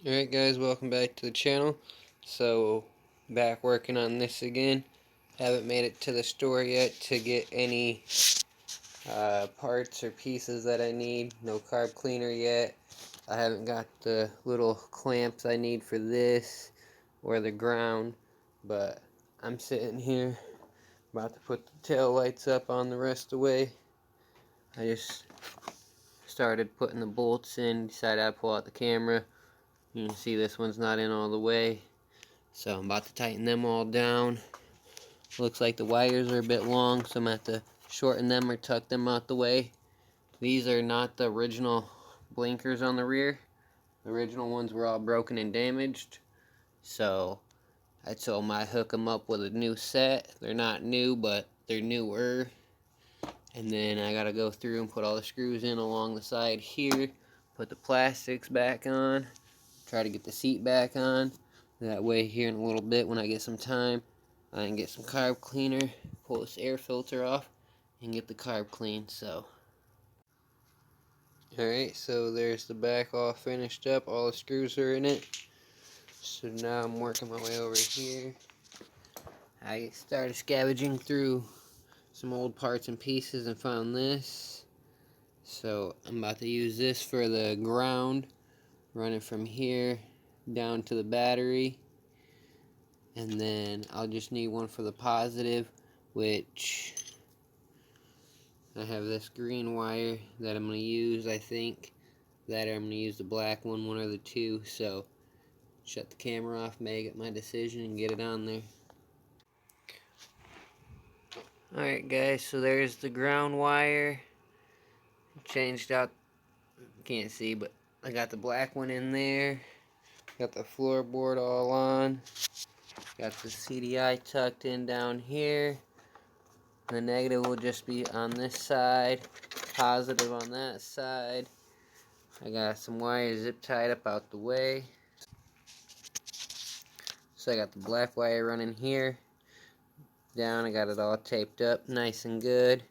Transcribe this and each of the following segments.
Alright guys, welcome back to the channel. So, back working on this again. Haven't made it to the store yet to get any parts or pieces that I need. No carb cleaner yet. I haven't got the little clamps I need for this or the ground. But I'm sitting here about to put the tail lights up on the rest of the way. I just started putting the bolts in, decided I'd pull out the camera. You can see this one's not in all the way, so I'm about to tighten them all down. Looks like the wires are a bit long, so I'm going to have to shorten them or tuck them out the way. These are not the original blinkers on the rear. The original ones were all broken and damaged, so I told them I'd hook them up with a new set. They're not new, but they're newer. And then I got to go through and put all the screws in along the side here, put the plastics back on, try to get the seat back on. That way here in a little bit when I get some time, I can get some carb cleaner, pull this air filter off, and get the carb clean. So, alright, so there's the back all finished up. All the screws are in it. So now I'm working my way over here. I started scavenging through some old parts and pieces and found this. So I'm about to use this for the ground, running from here down to the battery. And then I'll just need one for the positive, which I have this green wire that I'm going to use, I think. That or I'm going to use the black one or the two. So, shut the camera off, make my decision, and get it on there. Alright guys, so there's the ground wire. Changed out, can't see, but I got the black one in there. Got the floorboard all on. Got the CDI tucked in down here. The negative will just be on this side, positive on that side. I got some wires zip tied up out the way. So I got the black wire running here. Down, I got it all taped up nice and good.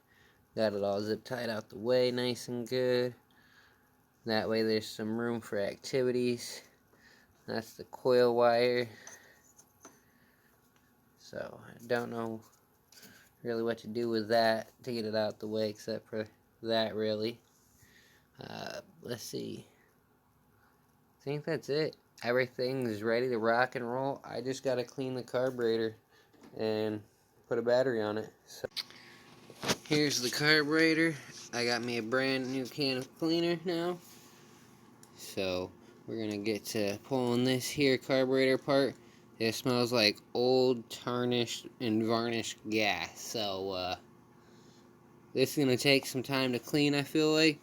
Got it all zip tied out the way nice and good. That way there's some room for activities. That's the coil wire. So I don't know really what to do with that to get it out the way except for that really. Let's see. I think that's it. Everything is ready to rock and roll. I just gotta clean the carburetor and put a battery on it. So here's the carburetor. I got me a brand new can of cleaner now. So we're gonna get to pulling this here carburetor apart. It smells like old tarnished and varnished gas. So this is gonna take some time to clean, I feel like.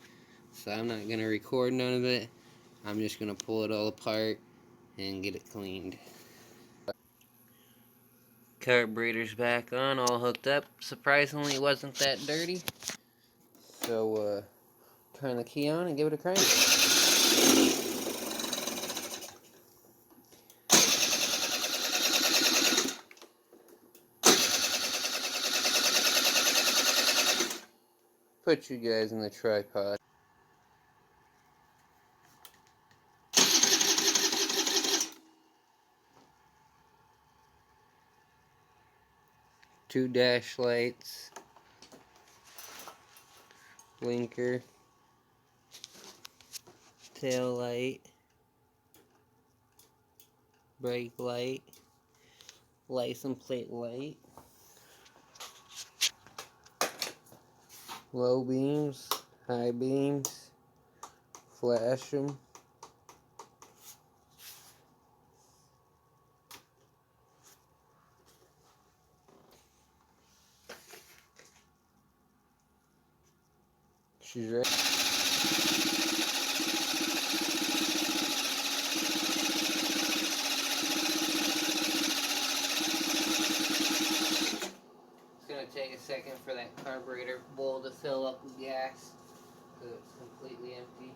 So I'm not gonna record none of it. I'm just gonna pull it all apart and get it cleaned. Carburetor's back on, all hooked up. Surprisingly, it wasn't that dirty. So, turn the key on and give it a crank. Put you guys in the tripod. Two dash lights, blinker, tail light, brake light, license plate light, low beams, high beams, flash them. She's ready. It's going to take a second for that carburetor bowl to fill up with gas because it's completely empty.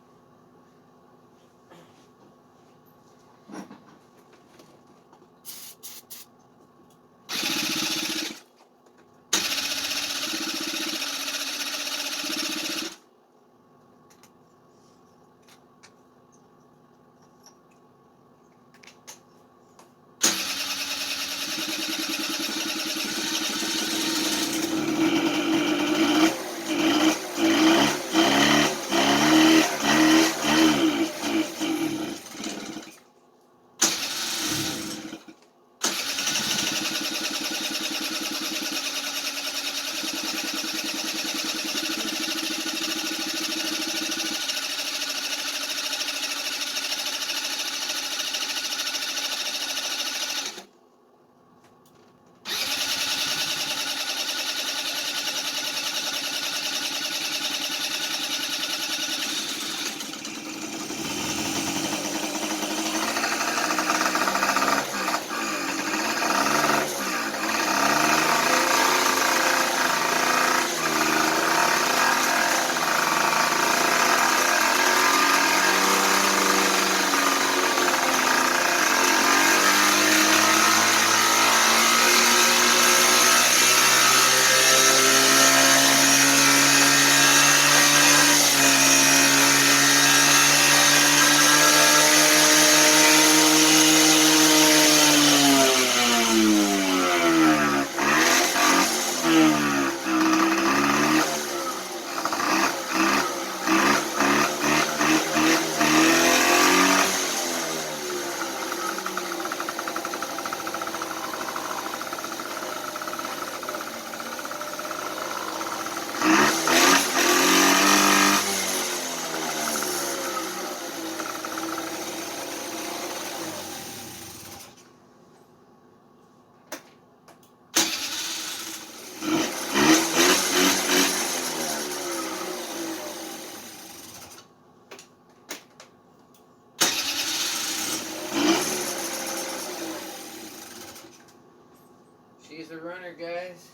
she's a runner, guys.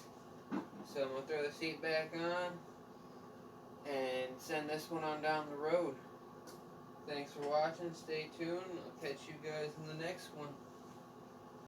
So I'm going to throw the seat back on and send this one on down the road. Thanks for watching. Stay tuned. I'll catch you guys in the next one.